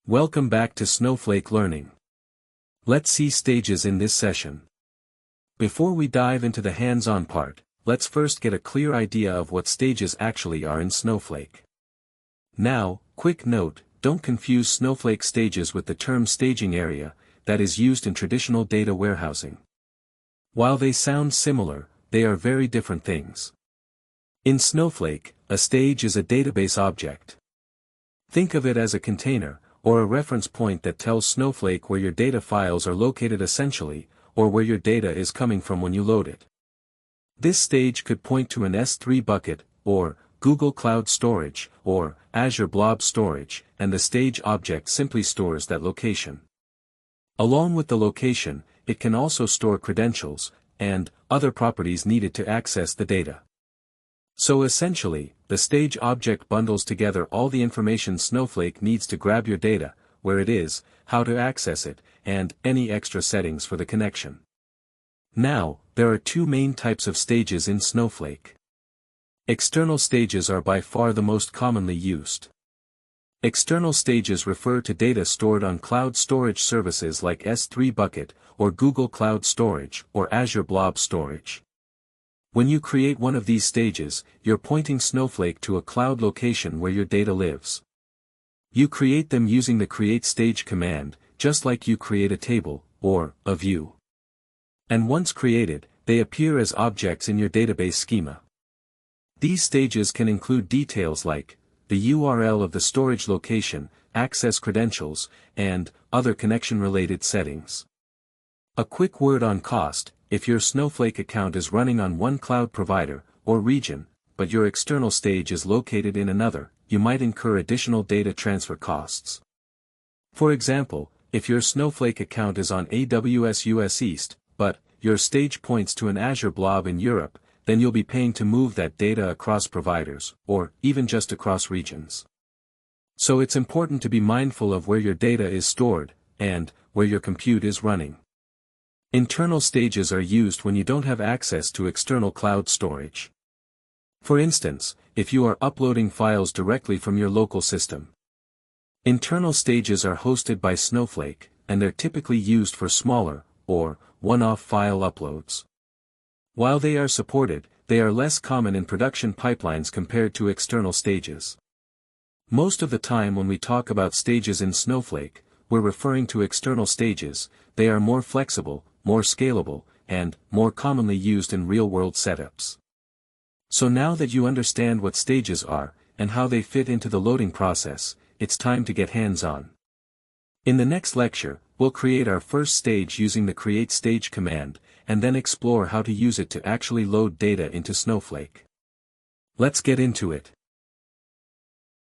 Welcome back to Snowflake Learning. Let's see stages in this session. Before we dive into the hands-on part, let's first get a clear idea of what stages actually are in Snowflake. Now, quick note, don't confuse Snowflake stages with the term staging area that is used in traditional data warehousing. While they sound similar, they are very different things. In Snowflake, a stage is a database object. Think of it as a container, or a reference point that tells Snowflake where your data files are located essentially, or where your data is coming from when you load it. This stage could point to an S3 bucket, or Google Cloud Storage, or Azure Blob storage, and the stage object simply stores that location. Along with the location, it can also store credentials, and other properties needed to access the data. So essentially, the stage object bundles together all the information Snowflake needs to grab your data, where it is, how to access it, and any extra settings for the connection. Now, there are two main types of stages in Snowflake. External stages are by far the most commonly used. External stages refer to data stored on cloud storage services like S3 bucket, or Google Cloud Storage, or Azure Blob storage. When you create one of these stages, you're pointing Snowflake to a cloud location where your data lives. You create them using the create stage command, just like you create a table, or a view. And once created, they appear as objects in your database schema. These stages can include details like the URL of the storage location, access credentials, and other connection-related settings. A quick word on cost: if your Snowflake account is running on one cloud provider, or region, but your external stage is located in another, you might incur additional data transfer costs. For example, if your Snowflake account is on AWS US East, but your stage points to an Azure Blob in Europe, then you'll be paying to move that data across providers, or even just across regions. So it's important to be mindful of where your data is stored, and where your compute is running. Internal stages are used when you don't have access to external cloud storage. For instance, if you are uploading files directly from your local system. Internal stages are hosted by Snowflake, and they're typically used for smaller, or one-off file uploads. While they are supported, they are less common in production pipelines compared to external stages. Most of the time when we talk about stages in Snowflake, we're referring to external stages. They are more flexible, more scalable, and more commonly used in real-world setups. So now that you understand what stages are, and how they fit into the loading process, it's time to get hands-on. In the next lecture, we'll create our first stage using the create stage command, and then explore how to use it to actually load data into Snowflake. Let's get into it.